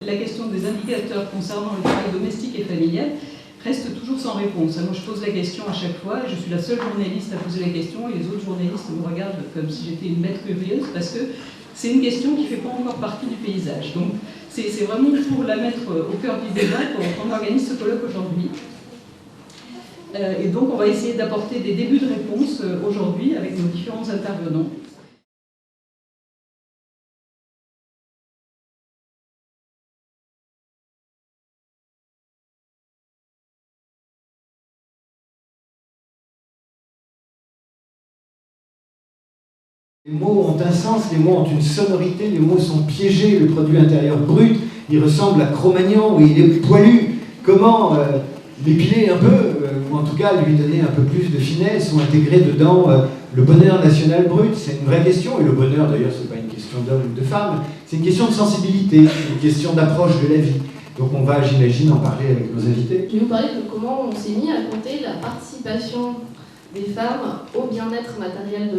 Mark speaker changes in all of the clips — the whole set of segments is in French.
Speaker 1: La question des indicateurs concernant le travail domestique et familial reste toujours sans réponse. Moi, je pose la question à chaque fois, et je suis la seule journaliste à poser la question, et les autres journalistes me regardent comme si j'étais une bête curieuse, parce que c'est une question qui ne fait pas encore partie du paysage. Donc, c'est vraiment pour la mettre au cœur du débat qu'on organise ce colloque aujourd'hui. Et donc, on va essayer d'apporter des débuts de réponse aujourd'hui avec nos différents intervenants.
Speaker 2: Les mots ont un sens, les mots ont une sonorité, les mots sont piégés, le produit intérieur brut, il ressemble à Cro-Magnon, il est poilu. Comment l'épiler un peu, ou en tout cas lui donner un peu plus de finesse, ou intégrer dedans le bonheur national brut? C'est une vraie question, et le bonheur d'ailleurs c'est pas une question d'homme ou de femme, c'est une question de sensibilité, une question d'approche de la vie. Donc on va, j'imagine, en parler avec nos invités.
Speaker 3: Je vais vous parler de comment on s'est mis à compter la participation des femmes au bien-être matériel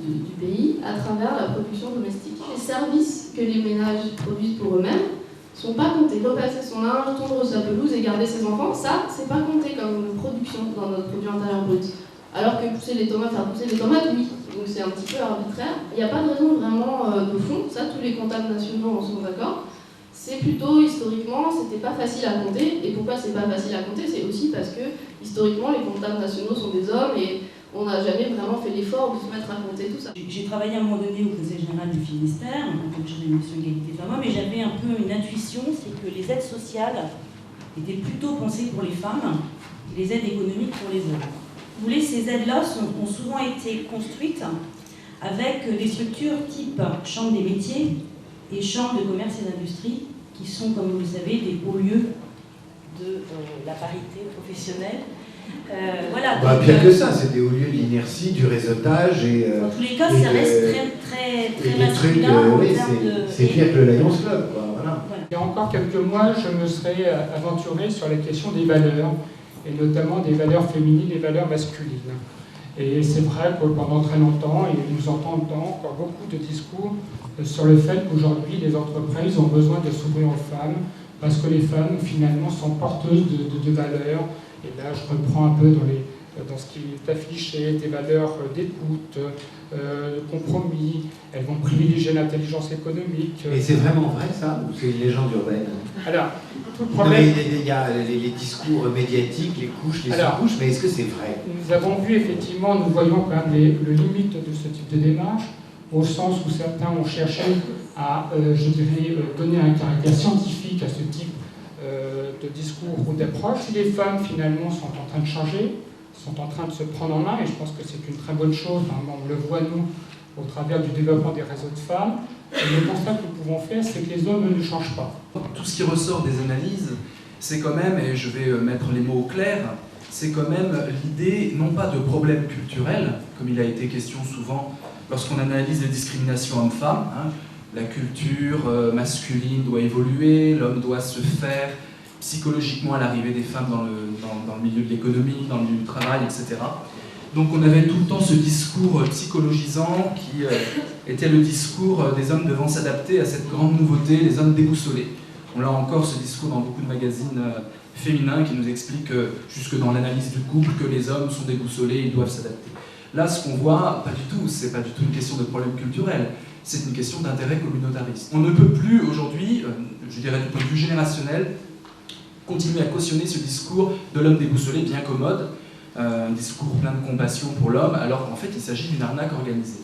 Speaker 3: du pays à travers la production domestique. Les services que les ménages produisent pour eux-mêmes ne sont pas comptés. Repasser son linge, tondre sa pelouse et garder ses enfants, ça, c'est pas compté comme une production dans notre produit intérieur brut. Alors que pousser les tomates, faire pousser les tomates, oui. Donc c'est un petit peu arbitraire. Il n'y a pas de raison vraiment de fond, ça tous les comptables nationaux en sont d'accord. C'est plutôt, historiquement, c'était pas facile à compter. Et pourquoi c'est pas facile à compter? C'est aussi parce que, historiquement, les comptables nationaux sont des hommes et on n'a jamais vraiment fait l'effort de se mettre à compter tout ça.
Speaker 4: J'ai travaillé à un moment donné au Conseil général du Finistère, en tant que chargée de mission égalité femmes-hommes, et j'avais un peu une intuition, c'est que les aides sociales étaient plutôt pensées pour les femmes et les aides économiques pour les hommes. Vous voulez, ces aides-là ont souvent été construites avec des structures type chambre des métiers et chambre de commerce et d'industrie, qui sont, comme vous le savez, des hauts lieux de la parité professionnelle. Voilà,
Speaker 2: Bah, pire que ça, c'est des hauts lieux de l'inertie, du réseautage et...
Speaker 4: dans tous les cas, ça reste très masculin en termes de...
Speaker 2: C'est pire que le Lions Club, quoi. Voilà.
Speaker 5: Il y a encore quelques mois, je me serais aventuré sur la question des valeurs, et notamment des valeurs féminines et valeurs masculines. Et c'est vrai que pendant très longtemps, et nous entendons encore beaucoup de discours sur le fait qu'aujourd'hui, les entreprises ont besoin de s'ouvrir aux femmes, parce que les femmes, finalement, sont porteuses de valeurs. Et là, je reprends un peu dans ce qui est affiché, des valeurs d'écoute, de compromis. Elles vont privilégier l'intelligence économique.
Speaker 2: Et c'est vraiment vrai, ça? Ou c'est une légende urbaine?
Speaker 5: Alors, tout le problème...
Speaker 2: Il y a les discours médiatiques, les couches, les sous-couches, mais est-ce que c'est vrai?
Speaker 5: Nous avons vu, effectivement, nous voyons quand même le limite de ce type de démarche, au sens où certains ont cherché à, je dirais, donner un caractère scientifique à ce type de discours ou d'approche. Si les femmes, finalement, sont en train de changer, sont en train de se prendre en main, et je pense que c'est une très bonne chose, on le voit, nous, au travers du développement des réseaux de femmes, le constat que nous pouvons faire, c'est que les hommes ne changent pas.
Speaker 6: Tout ce qui ressort des analyses, c'est quand même, et je vais mettre les mots au clair, c'est quand même l'idée, non pas de problème culturel, comme il a été question souvent lorsqu'on analyse les discriminations hommes-femmes, la culture masculine doit évoluer, l'homme doit se faire psychologiquement à l'arrivée des femmes dans le milieu de l'économie, dans le milieu du travail, etc. Donc on avait tout le temps ce discours psychologisant qui était le discours des hommes devant s'adapter à cette grande nouveauté, les hommes déboussolés. On a encore ce discours dans beaucoup de magazines féminins qui nous expliquent, jusque dans l'analyse du couple, que les hommes sont déboussolés, ils doivent s'adapter. Là, ce qu'on voit, pas du tout, c'est pas du tout une question de problème culturel, c'est une question d'intérêt communautariste. On ne peut plus aujourd'hui, je dirais du point de vue générationnel, continuer à cautionner ce discours de l'homme déboussolé bien commode, un discours plein de compassion pour l'homme, alors qu'en fait il s'agit d'une arnaque organisée.